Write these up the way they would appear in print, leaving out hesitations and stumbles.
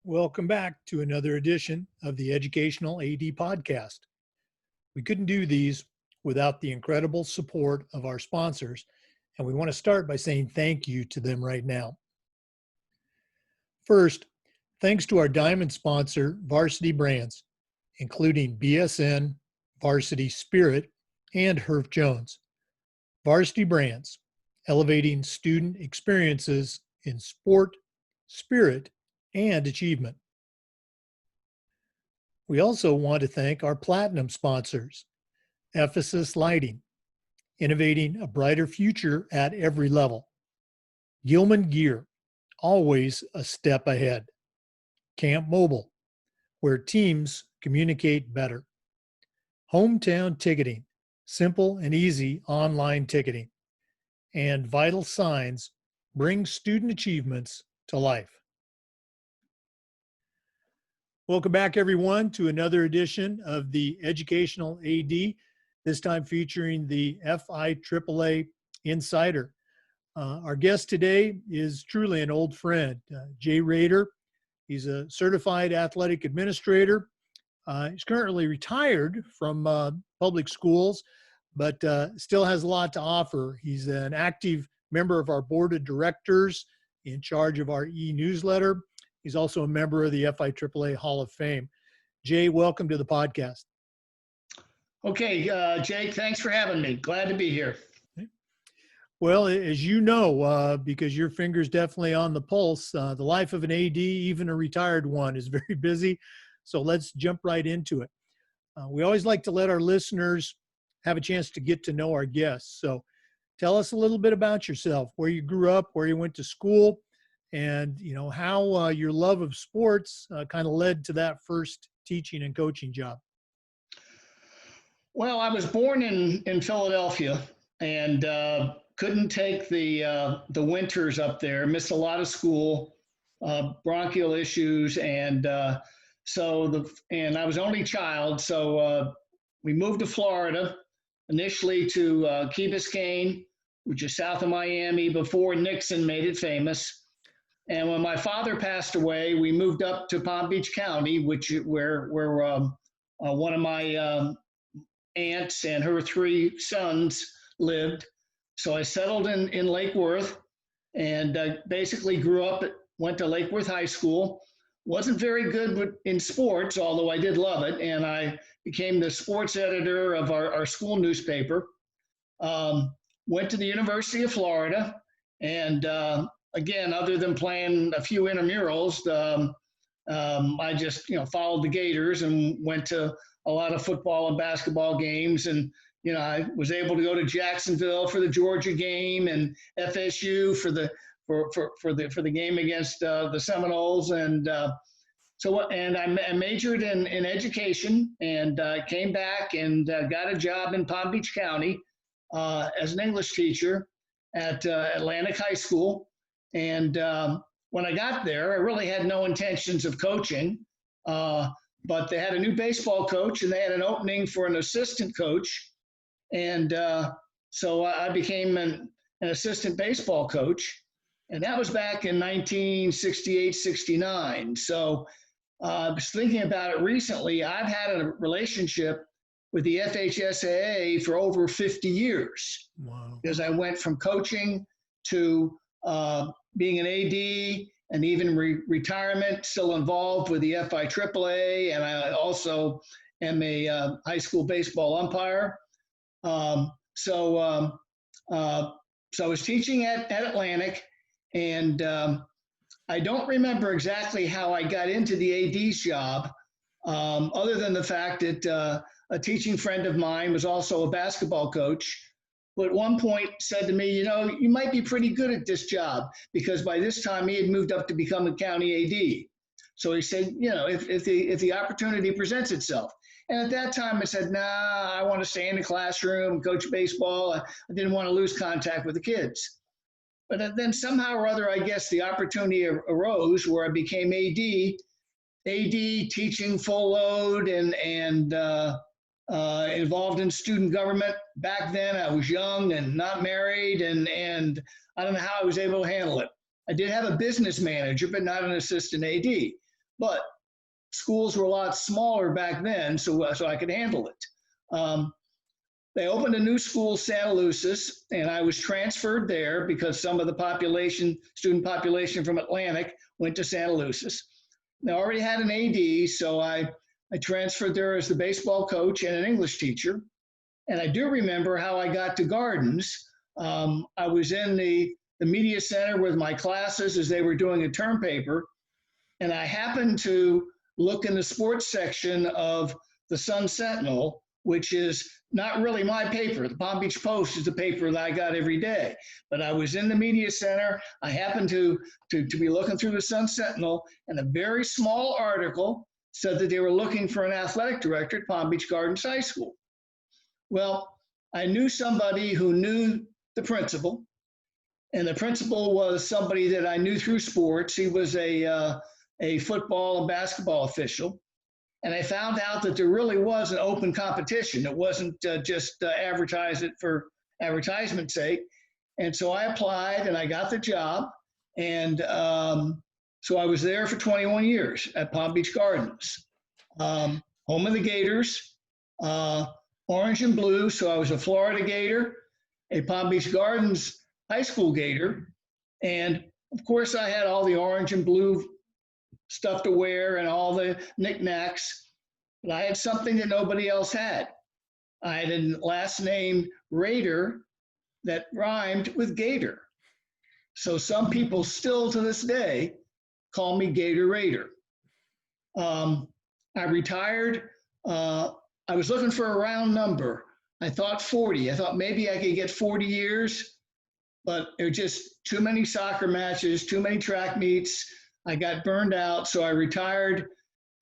Welcome back to another edition of the Educational AD Podcast. We couldn't do these without the incredible support of our sponsors, and we want to start by saying thank you to them right now. First, thanks to our diamond sponsor, Varsity Brands, including BSN, Varsity Spirit, and Herff Jones. Varsity Brands, elevating student experiences in sport, spirit, and achievement. We also want to thank our platinum sponsors, Ephesus Lighting, innovating a brighter future at every level. Gilman Gear, always a step ahead. Camp Mobile, where teams communicate better. Hometown Ticketing, simple and easy online ticketing. And Vital Signs, bring student achievements to life. Welcome back, everyone, to another edition of the Educational AD, this time featuring the FIAAA Insider. Our guest today is truly an old friend, Jay Rader. He's a certified athletic administrator. He's currently retired from public schools, but still has a lot to offer. He's an active member of our board of directors in charge of our e-newsletter. He's also a member of the FIAAA Hall of Fame. Jay, welcome to the podcast. Okay, Jake, thanks for having me. Glad to be here. Well, as you know, because your finger's definitely on the pulse, the life of an AD, even a retired one, is very busy. So let's jump right into it. We always like to let our listeners have a chance to get to know our guests. So tell us a little bit about yourself, where you grew up, where you went to school, and how your love of sports kind of led to that first teaching and coaching job. Well, I was born in Philadelphia and couldn't take the winters up there. Missed a lot of school, bronchial issues, and I was only child, so we moved to Florida initially to Key Biscayne, which is south of Miami, before Nixon made it famous. And when my father passed away, we moved up to Palm Beach County, where one of my aunts and her three sons lived. So I settled in Lake Worth and basically grew up, went to Lake Worth High School. Wasn't very good in sports, although I did love it. And I became the sports editor of our school newspaper. Went to the University of Florida and again, other than playing a few intramurals, I just followed the Gators and went to a lot of football and basketball games. And I was able to go to Jacksonville for the Georgia game and FSU for the game against the Seminoles. And I majored in education and came back and got a job in Palm Beach County as an English teacher at Atlantic High School. And when I got there, I really had no intentions of coaching, but they had a new baseball coach and they had an opening for an assistant coach. And so I became an assistant baseball coach. And that was back in 1968, 69. So I was thinking about it recently. I've had a relationship with the FHSAA for over 50 years. Wow. Because I went from coaching to being an AD and even retirement, still involved with the FIAAA, and I also am a high school baseball umpire. So I was teaching at Atlantic, and I don't remember exactly how I got into the AD's job, other than the fact that a teaching friend of mine was also a basketball coach, but at one point said to me, you might be pretty good at this job, because by this time he had moved up to become a county AD. So he said, if the opportunity presents itself. And at that time I said, nah, I want to stay in the classroom, coach baseball. I didn't want to lose contact with the kids. But then somehow or other, I guess the opportunity arose where I became AD teaching full load and involved in student government. Back then I was young and not married, and I don't know how I was able to handle it. I did have a business manager, but not an assistant AD. but schools were a lot smaller back then, so I could handle it. They opened a new school, Santa Lucis, and I was transferred there because some of the student population from Atlantic went to Santa Lucis. They already had an AD, so I transferred there as the baseball coach and an English teacher. And I do remember how I got to Gardens. I was in the media center with my classes as they were doing a term paper, and I happened to look in the sports section of the Sun Sentinel, which is not really my paper. The Palm Beach Post is the paper that I got every day. But I was in the media center. I happened to be looking through the Sun Sentinel, and a very small article said that they were looking for an athletic director at Palm Beach Gardens High School. Well, I knew somebody who knew the principal, and the principal was somebody that I knew through sports. He was a football and basketball official. And I found out that there really was an open competition. It wasn't just advertise it for advertisement's sake. And so I applied and I got the job. And so I was there for 21 years at Palm Beach Gardens, home of the Gators, orange and blue. So I was a Florida Gator, a Palm Beach Gardens high school Gator. And of course I had all the orange and blue stuff to wear and all the knickknacks, but I had something that nobody else had. I had a last name Rader that rhymed with Gator. So some people still to this day call me Gator Rader. I retired. I was looking for a round number. I thought 40. I thought maybe I could get 40 years, but there were just too many soccer matches, too many track meets. I got burned out, so I retired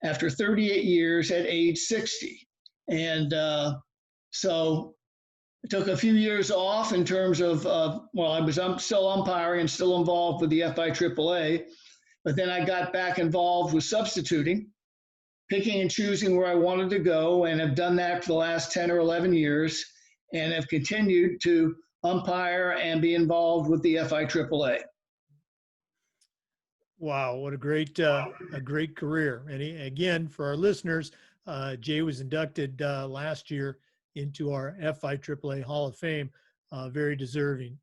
after 38 years at age 60. And so I took a few years off in terms of, I'm still umpiring and still involved with the FIAAA, but then I got back involved with substituting, picking and choosing where I wanted to go, and have done that for the last 10 or 11 years, and have continued to umpire and be involved with the FIAAA. Wow, what a great career. And again, for our listeners, Jay was inducted last year into our FIAAA Hall of Fame, very deserving.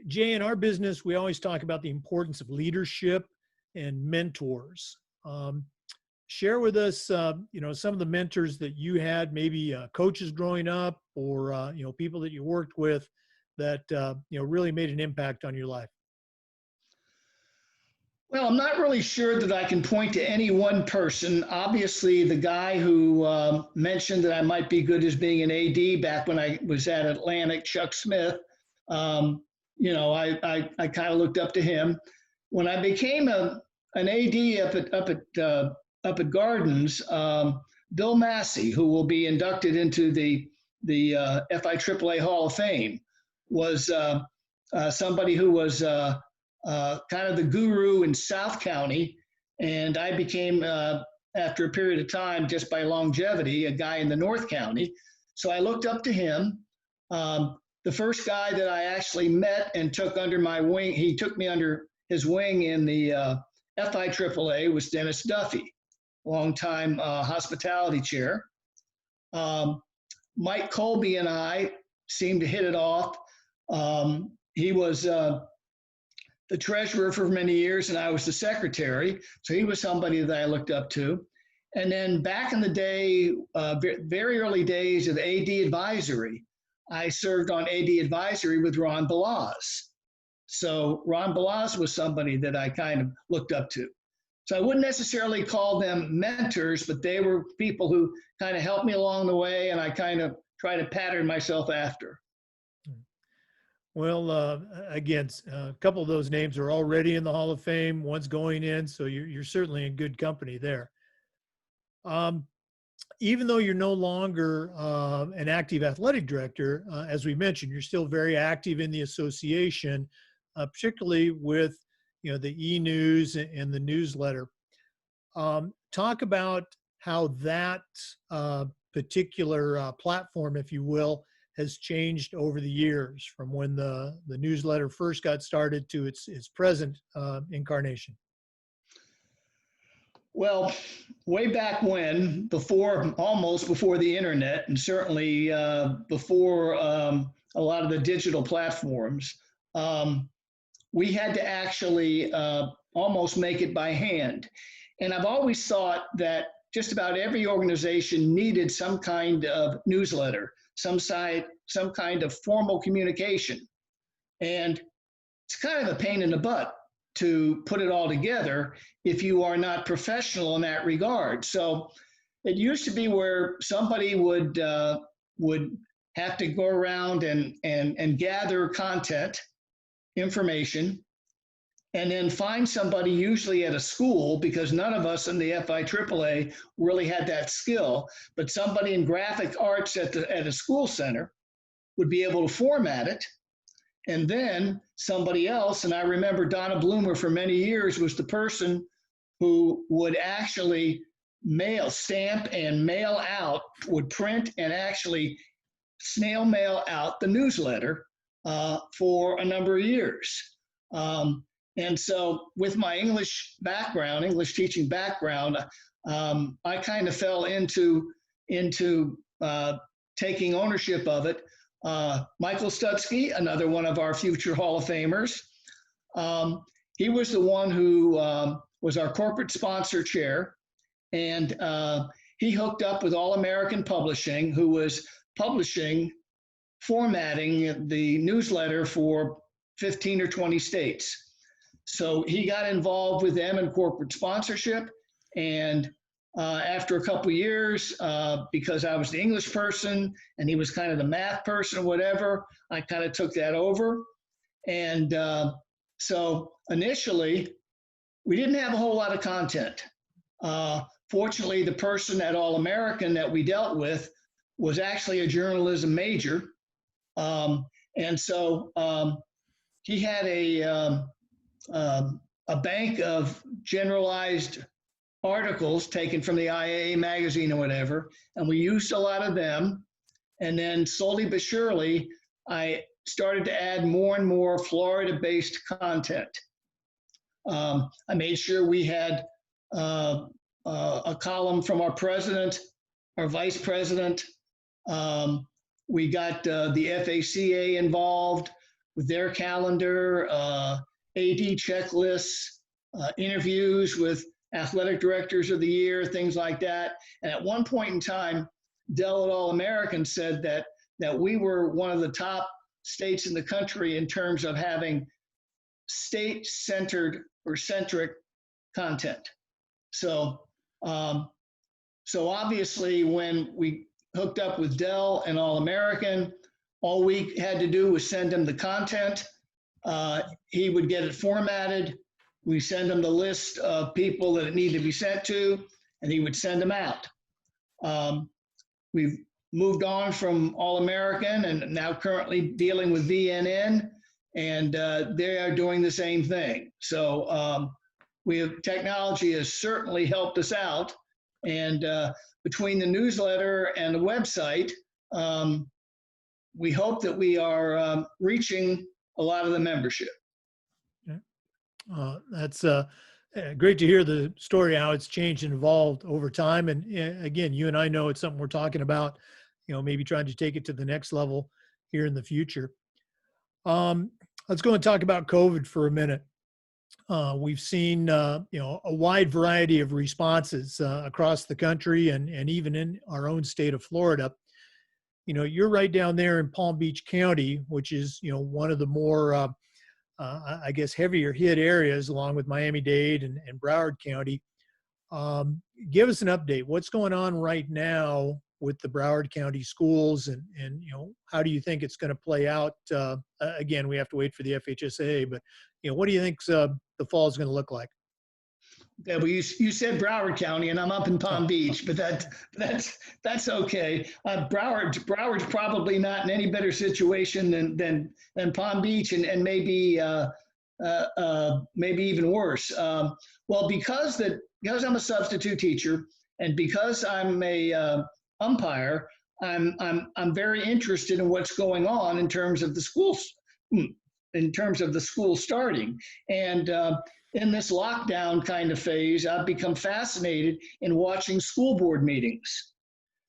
Jay, in our business, we always talk about the importance of leadership and mentors. Share with us, some of the mentors that you had, maybe coaches growing up, or people that you worked with that really made an impact on your life. Well, I'm not really sure that I can point to any one person. Obviously, the guy who mentioned that I might be good as being an AD back when I was at Atlantic, Chuck Smith, I kind of looked up to him. When I became an AD up at Gardens, Bill Massey, who will be inducted into the FIAAA Hall of Fame, was somebody who was kind of the guru in South County, and I became, after a period of time, just by longevity, a guy in the North County. So I looked up to him. The first guy that I actually met and took under my wing, he took me under his wing in the FIAAA, was Dennis Duffy, longtime hospitality chair. Mike Colby and I seemed to hit it off. He was the treasurer for many years, and I was the secretary. So he was somebody that I looked up to. And then back in the day, very early days of AD advisory, I served on AD advisory with Ron Balazs. So Ron Balazs was somebody that I kind of looked up to. So I wouldn't necessarily call them mentors, but they were people who kind of helped me along the way, and I kind of try to pattern myself after. Well, again, a couple of those names are already in the Hall of Fame. One's going in, so you're certainly in good company there. Even though you're no longer an active athletic director, as we mentioned, you're still very active in the association, particularly with the e-news and the newsletter. Talk about how that particular platform, if you will, has changed over the years from when the newsletter first got started to its present incarnation. Well, way back when, almost before the internet, and certainly before a lot of the digital platforms, we had to actually almost make it by hand. And I've always thought that just about every organization needed some kind of newsletter, some kind of formal communication. And it's kind of a pain in the butt to put it all together if you are not professional in that regard. So it used to be where somebody would have to go around and gather content, information, and then find somebody, usually at a school, because none of us in the FIAAA really had that skill, but somebody in graphic arts at a school center would be able to format it. And then somebody else, and I remember Donna Bloomer for many years was the person who would actually stamp and mail out, would print and actually snail mail out the newsletter for a number of years. And so with my English teaching background, I kind of fell into taking ownership of it. Michael Stutzky, another one of our future Hall of Famers, he was the one who was our corporate sponsor chair, and he hooked up with All American Publishing, who was formatting the newsletter for 15 or 20 states. So he got involved with them in corporate sponsorship, and after a couple of years, because I was the English person and he was kind of the math person or whatever, I kind of took that over. And so initially, we didn't have a whole lot of content. Fortunately, the person at All American that we dealt with was actually a journalism major. And so he had a bank of generalized articles taken from the IAA magazine or whatever, and we used a lot of them. And then slowly but surely, I started to add more and more Florida-based content. I made sure we had a column from our president, our vice president. We got the FACA involved with their calendar, AD checklists, interviews with athletic directors of the year, things like that. And at one point in time, Dell at All American said that we were one of the top states in the country in terms of having state-centered or centric content. So obviously when we hooked up with Dell and All American, all we had to do was send him the content. He would get it formatted. We send him the list of people that it needed to be sent to, and he would send them out. We've moved on from All American and now currently dealing with VNN, and they are doing the same thing. So technology has certainly helped us out. And between the newsletter and the website, we hope that we are reaching a lot of the membership. That's great to hear the story, how it's changed and evolved over time. And again, you and I know it's something we're talking about, maybe trying to take it to the next level here in the future. Let's go and talk about COVID for a minute. We've seen, a wide variety of responses across the country and even in our own state of Florida. You're right down there in Palm Beach County, which is, one of the more I guess, heavier hit areas along with Miami-Dade and Broward County. Give us an update. What's going on right now with the Broward County schools and how do you think it's going to play out? Again, we have to wait for the FHSAA, but, what do you think the fall is going to look like? Yeah, well, you said Broward County, and I'm up in Palm Beach, but that's okay. Broward's probably not in any better situation than Palm Beach, and maybe even worse. Well, because I'm a substitute teacher, and because I'm a umpire, I'm very interested in what's going on in terms of the schools, in terms of the school starting, and in this lockdown kind of phase, I've become fascinated in watching school board meetings.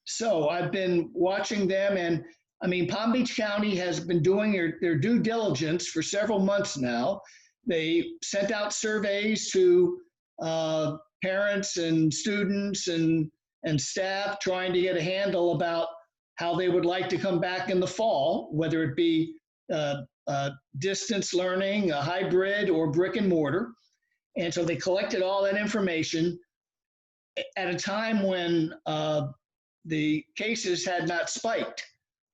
So I've been watching them, and I mean, Palm Beach County has been doing their due diligence for several months now. They sent out surveys to parents and students and staff trying to get a handle about how they would like to come back in the fall, whether it be distance learning, a hybrid, or brick and mortar. And so they collected all that information at a time when the cases had not spiked.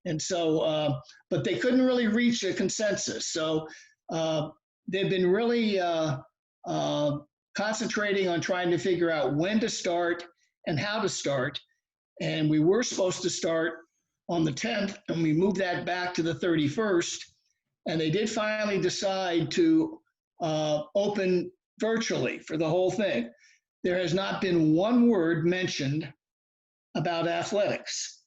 And so, but they couldn't really reach a consensus. So they've been really concentrating on trying to figure out when to start and how to start. And we were supposed to start on the 10th, and we moved that back to the 31st. And they did finally decide to open virtually for the whole thing. There has not been one word mentioned about athletics.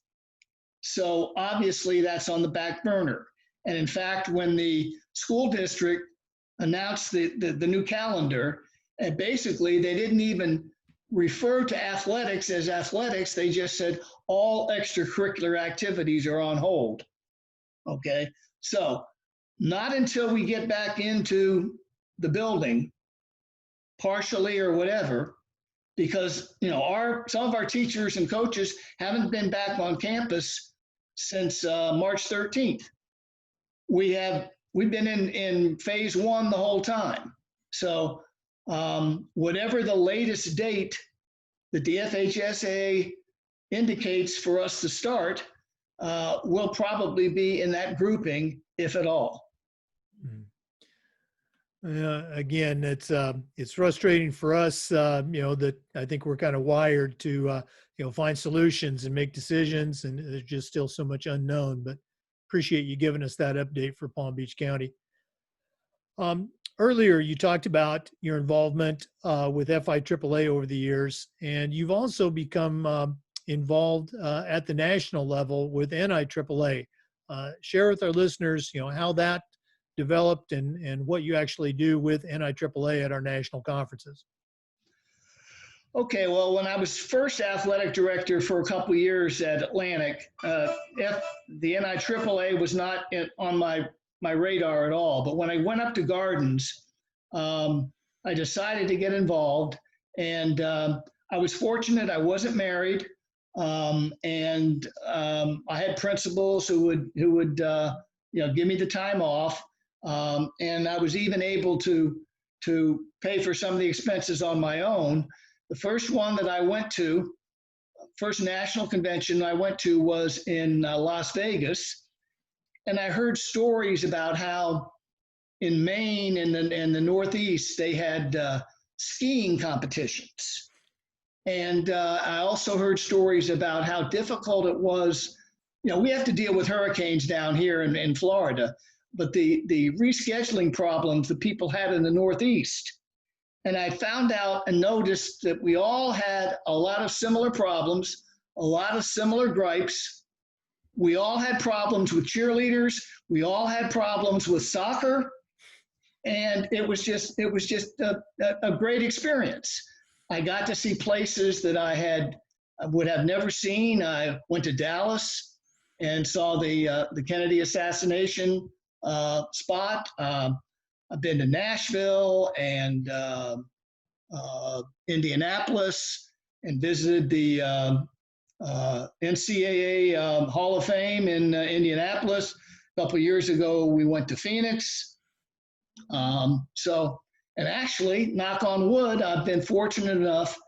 So obviously that's on the back burner. And in fact, when the school district announced the new calendar, and basically they didn't even refer to athletics as athletics. They just said all extracurricular activities are on hold. Okay, so not until we get back into the building, partially or whatever, because some of our teachers and coaches haven't been back on campus since March 13th. We've been in phase one the whole time. So whatever the latest date that the FHSAA indicates for us to start, will probably be in that grouping, if at all. Again, it's frustrating for us, that I think we're kind of wired to, find solutions and make decisions, and there's just still so much unknown, but appreciate you giving us that update for Palm Beach County. Earlier, you talked about your involvement with FIAAA over the years, and you've also become involved at the national level with NIAAA. Share with our listeners, how that developed and what you actually do with NIAAA at our national conferences. Okay, well, when I was first athletic director for a couple of years at Atlantic, the NIAAA was not on my radar at all. But when I went up to Gardens, I decided to get involved, and I was fortunate. I wasn't married, and I had principals who would give me the time off, and I was even able to pay for some of the expenses on my own. The first one that I went to, first national convention I went to, was in Las Vegas. And I heard stories about how in Maine and the Northeast, they had skiing competitions. And I also heard stories about how difficult it was. We have to deal with hurricanes down here in Florida, but the rescheduling problems that people had in the Northeast. And I found out and noticed that we all had a lot of similar problems, a lot of similar gripes. We all had problems with cheerleaders. We all had problems with soccer. And it was just a great experience. I got to see places that I would have never seen. I went to Dallas and saw the Kennedy assassination spot. I've been to Nashville and Indianapolis and visited the NCAA Hall of Fame in Indianapolis. A couple of years ago, we went to Phoenix. And actually, knock on wood, I've been fortunate enough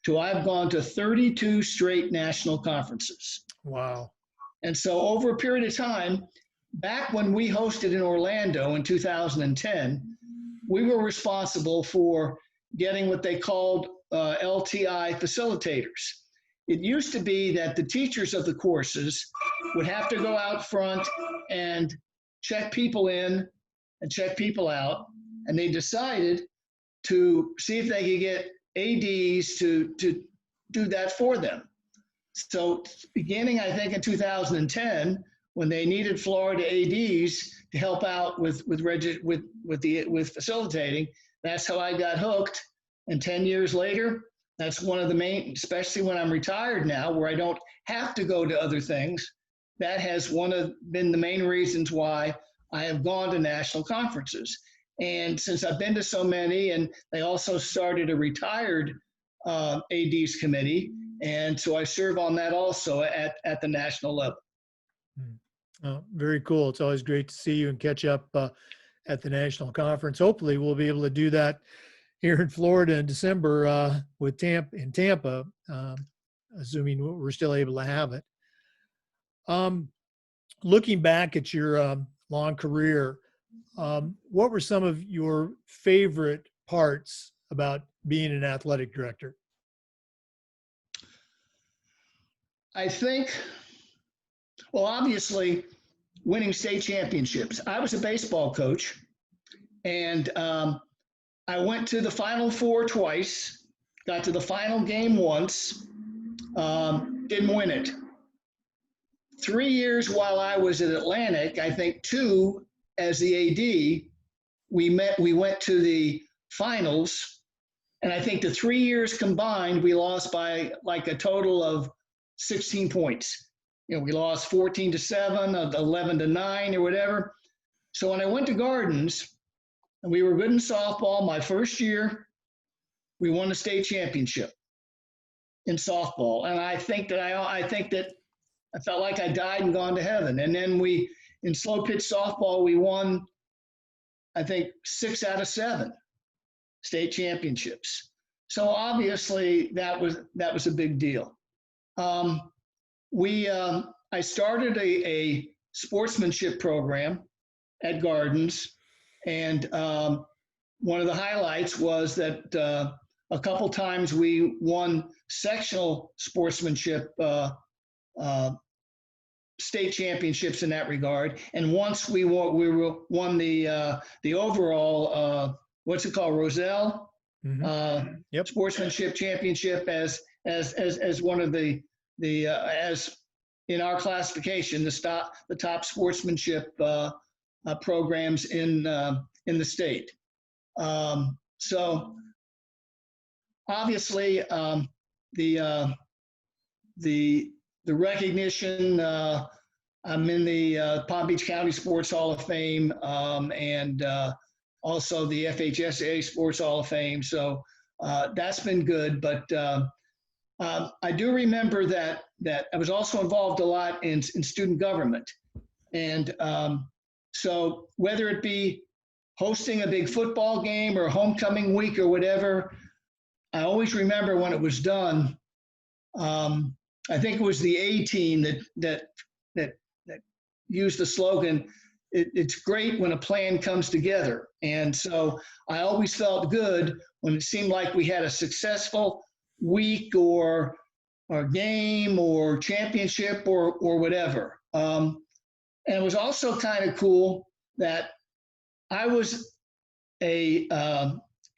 I've gone to 32 straight national conferences. Wow. And so over a period of time, back when we hosted in Orlando in 2010, we were responsible for getting what they called LTI facilitators. It used to be that the teachers of the courses would have to go out front and check people in and check people out. And they decided to see if they could get ADs to do that for them. So beginning, I think, in 2010, when they needed Florida ADs to help out with facilitating, that's how I got hooked. And 10 years later, that's one of the main, especially when I'm retired now, where I don't have to go to other things. That has been the main reasons why I have gone to national conferences. And since I've been to so many, and they also started a retired ADs committee, and so I serve on that also at the national level. Oh, very cool. It's always great to see you and catch up at the national conference. Hopefully we'll be able to do that here in Florida in December with Tampa, assuming we're still able to have it. Looking back at your long career, what were some of your favorite parts about being an athletic director? I think, well, obviously, winning state championships. I was a baseball coach, and I went to the Final Four twice, got to the final game once, didn't win it. 3 years while I was at Atlantic, I think 2 as the AD, we went to the finals, and I think the 3 years combined, we lost by like a total of 16 points. We lost 14-7, 11-9, or whatever. So when I went to Gardens, and we were good in softball, my first year, we won the state championship in softball, and I think that I felt like I died and gone to heaven. And then in slow pitch softball, we won, I think, 6 out of 7 state championships. So obviously that was a big deal. I started a sportsmanship program at Gardens, and one of the highlights was that a couple times we won sectional sportsmanship state championships in that regard, and once we won the overall what's it called, Roselle sportsmanship championship as one of the as in our classification the top sportsmanship programs in the state. So obviously the recognition. I'm in the Palm Beach County Sports Hall of Fame and also the FHSAA Sports Hall of Fame. So that's been good. But I do remember that I was also involved a lot in student government. And so whether it be hosting a big football game or homecoming week or whatever, I always remember when it was done. I think it was the A team that used the slogan, it's great when a plan comes together. And so I always felt good when it seemed like we had a successful week or game or championship or whatever. And it was also kind of cool that I was a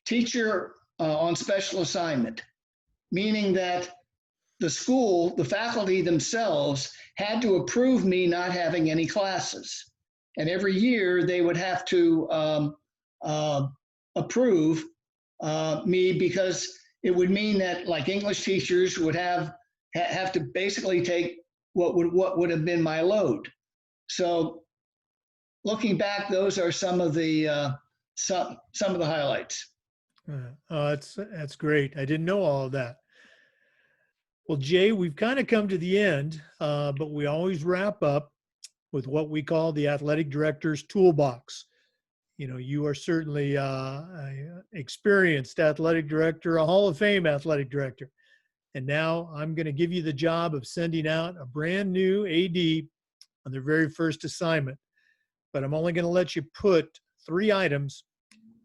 teacher on special assignment, meaning that the faculty themselves had to approve me not having any classes. And every year they would have to approve me, because it would mean that like English teachers would have to basically take what would have been my load. So looking back, those are some of the highlights. That's great. I didn't know all of that. Well, Jay, we've kind of come to the end, but we always wrap up with what we call the athletic director's toolbox. You are certainly an experienced athletic director, a Hall of Fame athletic director. And now I'm going to give you the job of sending out a brand new AD on their very first assignment. But I'm only going to let you put 3 items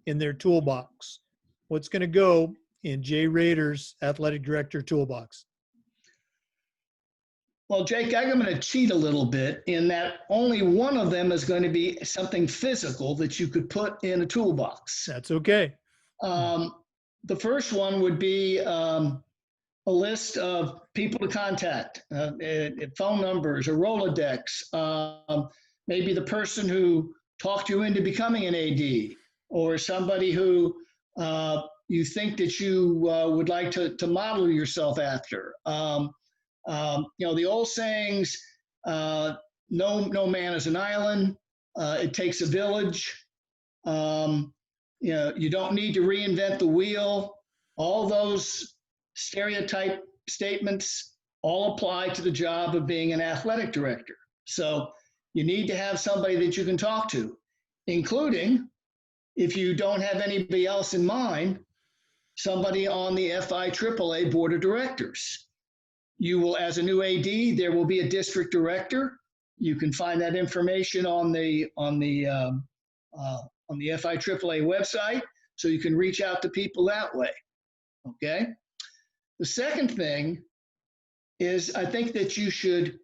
in their toolbox. What's going to go in Jay Rader's athletic director toolbox? Well, Jake, I'm going to cheat a little bit in that only one of them is going to be something physical that you could put in a toolbox. That's okay. The first one would be a list of people to contact, phone numbers, a Rolodex, maybe the person who talked you into becoming an AD, or somebody who you think that you would like to model yourself after. The old sayings, no man is an island. It takes a village. You don't need to reinvent the wheel. All those stereotype statements all apply to the job of being an athletic director. So you need to have somebody that you can talk to, including, if you don't have anybody else in mind, somebody on the FIAAA board of directors. You will, as a new AD, there will be a district director. You can find that information on the FIAAA website, so you can reach out to people that way. Okay. The second thing is, I think that you should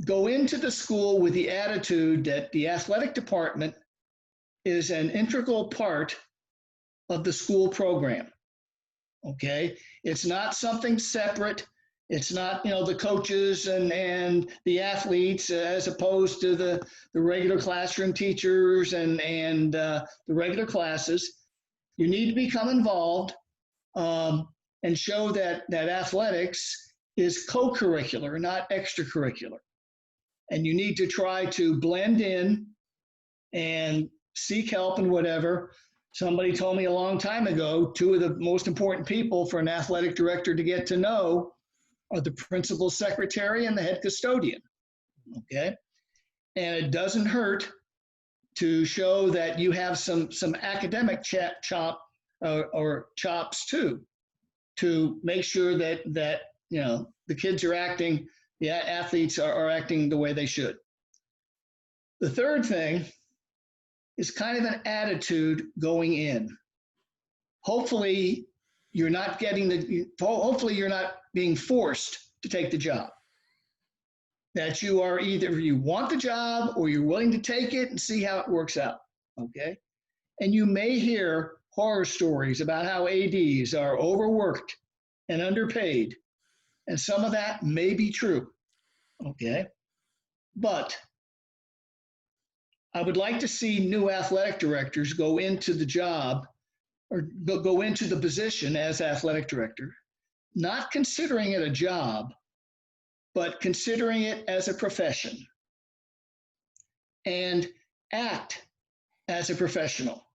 go into the school with the attitude that the athletic department is an integral part of the school program. Okay. It's not something separate. It's not, the coaches and the athletes as opposed to the regular classroom teachers and the regular classes. You need to become involved and show that athletics is co-curricular, not extracurricular. And you need to try to blend in and seek help and whatever. Somebody told me a long time ago, two of the most important people for an athletic director to get to know are the principal secretary and the head custodian. Okay. And it doesn't hurt to show that you have some academic chops too, to make sure that the kids are acting, the athletes are acting the way they should. The third thing is kind of an attitude going in. Hopefully you're not being forced to take the job. That you are either you want the job or you're willing to take it and see how it works out. Okay. And you may hear horror stories about how ADs are overworked and underpaid. And some of that may be true. Okay. But I would like to see new athletic directors go into the job or go into the position as athletic director, not considering it a job, but considering it as a profession, and act as a professional.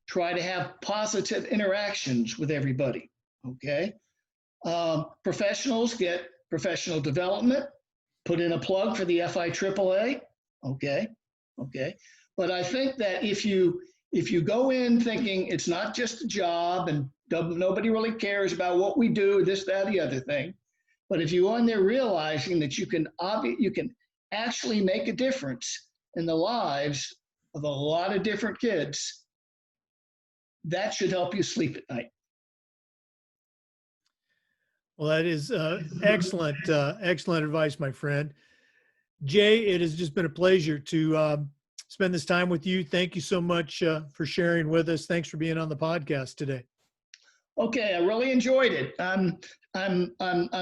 Try to have positive interactions with everybody, okay? Professionals get professional development, put in a plug for the FIAAA, okay? But I think that if you go in thinking it's not just a job and nobody really cares about what we do, this, that, the other thing, but if you go in there realizing that you can actually make a difference in the lives of a lot of different kids, that should help you sleep at night. Well, that is excellent advice, my friend. Jay, it has just been a pleasure to spend this time with you. Thank you so much for sharing with us. Thanks for being on the podcast today. Okay, I really enjoyed it. I'm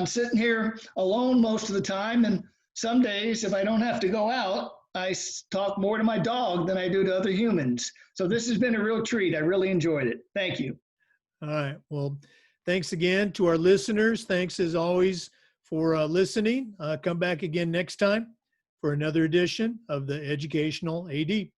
sitting here alone most of the time, and some days if I don't have to go out, I talk more to my dog than I do to other humans. So this has been a real treat. I really enjoyed it. Thank you. All right. Well, thanks again to our listeners. Thanks as always for listening. Come back again next time for another edition of the Educational AD.